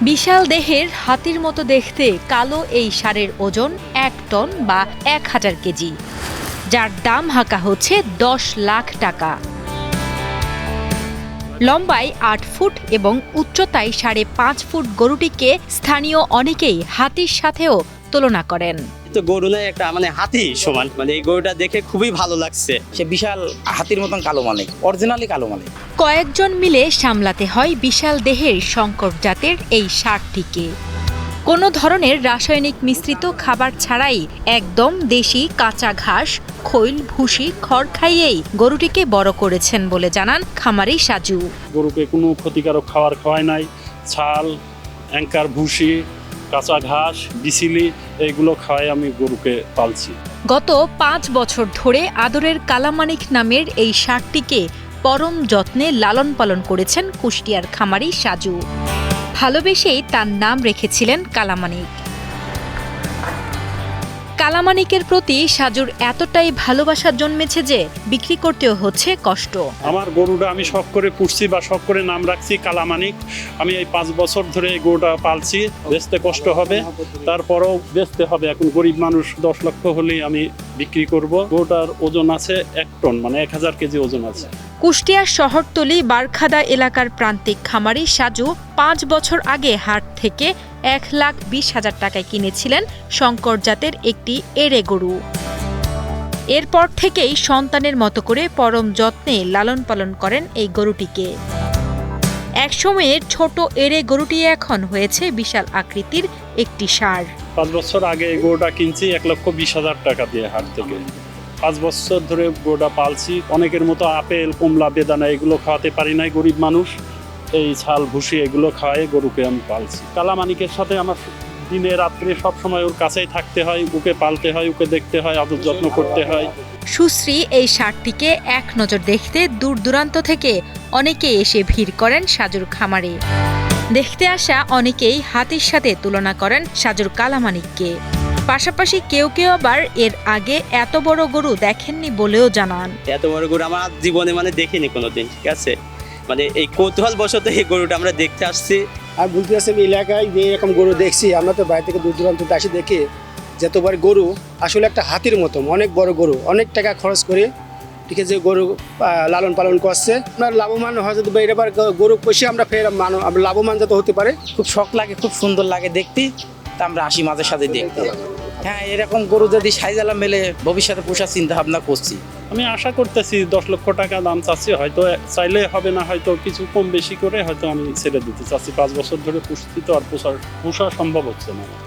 বিশাল দেহের হাতির মতো দেখতে কালো এই ষাঁড়ের ওজন ১ টন বা ১,০০০ কেজি, যার দাম হাঁকা হচ্ছে ১০ লাখ টাকা। লম্বায় ৮ ফুট এবং উচ্চতায় ৫.৫ ফুট গরুটিকে স্থানীয় অনেকেই হাতির সাথেও তুলনা করেন। তো গরু নয়, একটা হাতি সমান। এই গরুটা দেখে খুবই ভালো লাগছে। সে বিশাল হাতির মতন কালো মালিক, অরিজিনালি কালো মালিক। কয়েকজন মিলে সামলাতে হয় বিশাল দেহের শঙ্কর জাতের এই ষাঁড়টিকে। কোনো ধরনের রাসায়নিক মিশ্রিত খাবার ছাড়াই একদম দেশি কাঁচা ঘাস, খৈল, ভুসি, খড় খাইয়েই গরুটিকে বড় করেছেন বলে জানান খামারি সাজু। গরুকে কোনো ক্ষতিকারক খাবার খাওয়ায় নাই। ছাল, অ্যাঙ্কার, ভুসি, কাঁচা ঘাস, বিচিলি এইগুলো খাওয়াই আমি গরুকে পালছি। গত ৫ বছর ধরে আদরের কালামানিক নামের এই ষাঁড়টিকে পরম যত্নে লালন পালন করেছেন কুষ্টিয়ার খামারি সাজু। ভালোবেসেই তার নাম রেখেছিলেন কালামানিক। কালামানিকের প্রতি সাজুর এতটাই ভালোবাসা জন্মেছে যে বিক্রি করতেও হচ্ছে কষ্ট। আমার গরুটা আমি শখ করে পুষছি বা শখ করে নাম রাখছি কালামানিক। আমি এই ৫ বছর ধরে এই গরুটা পালছি। বেচতে কষ্ট হবে, তারপরেও বেচতে হবে। এখন গরিব মানুষ ১০ লক্ষ হলেই আমি বিক্রি করব। গরুটার ওজন আছে ১ টন, ১,০০০ কেজি ওজন আছে। কুষ্টিয়ার শহরতলি বারখাদা এলাকার প্রান্তিক খামারি সাজু ৫ বছর আগে হাট থেকে ১,২০,০০০ টাকায় কিনেছিলেন শঙ্কর জাতের একটি এড়ে গরু। এরপর থেকেই সন্তানের মতো করে পরম যত্নে লালন পালন করেন এই গরুটিকে। একসময়ের ছোট এড়ে গরুটি এখন হয়েছে বিশাল আকৃতির একটি ষাঁড়। ৫ বছর আগে এই গরুটা কিনছি ১,২০,০০০ টাকা দিয়ে হাট থেকে। ৫ বছর ধরে গরুটা পালছি। অনেকের মতো আপেল, কমলা, বেদানা এগুলো খাওয়াতে পারি নাই। গরিব মানুষ এই ছাল, ভুসি এগুলো খাওয়াই গরুকে আমি পালছি। কালামানিকের সাথে আমার দিনে রাত্রে সবসময় ওর কাছেই থাকতে হয়, ওকে পালতে হয়, ওকে দেখতে হয়, আদর যত্ন করতে হয়। সুশ্রী এই ষাঁড়টিকে এক নজর দেখতে দূর দূরান্ত থেকে অনেকে এসে ভিড় করেন সাজুর খামারে। দেখতে আসা অনেকেই হাতির সাথে তুলনা করেন সাজুর কালামানিককে। পাশাপাশি কেউ কেউ আবার এর আগে এত বড় গরু দেখেননি বলেও জানান। এত বড় গরু আমার জীবনে দেখিনি কোনোদিন। ঠিক আছে, এই কৌতূহল বশত এই গরুটা আমরা দেখতে আসছি। আর বলতে আসছি এলাকায় যে এরকম গরু দেখছি, আমরা তো বাইরে থেকে দূর দূরান্ত আসি দেখি যতবার গরু আসলে একটা হাতির মতো অনেক বড় গরু, অনেক টাকা খরচ করে ঠিক আছে গরু লালন পালন করছে। আপনার লাভবান হয় যদি এবার গরু পুষে আমরা ফের লাভবান যত হতে পারে। খুব শখ লাগে, খুব সুন্দর লাগে দেখতে, তা আমরা আসি মাঝে সাথে দেখতে। হ্যাঁ, এরকম গরু যদি সাইজালা মেলে ভবিষ্যতে পোষার চিন্তা ভাবনা করছি। আমি আশা করতেছি ১০ লক্ষ টাকা দাম চাচ্ছি। হয়তো চাইলে হবে না, হয়তো কিছু কম বেশি করে হয়তো আমি ছেড়ে দিতে চাচ্ছি। ৫ বছর ধরে পুষছি তো আর পোষা সম্ভব হচ্ছে না।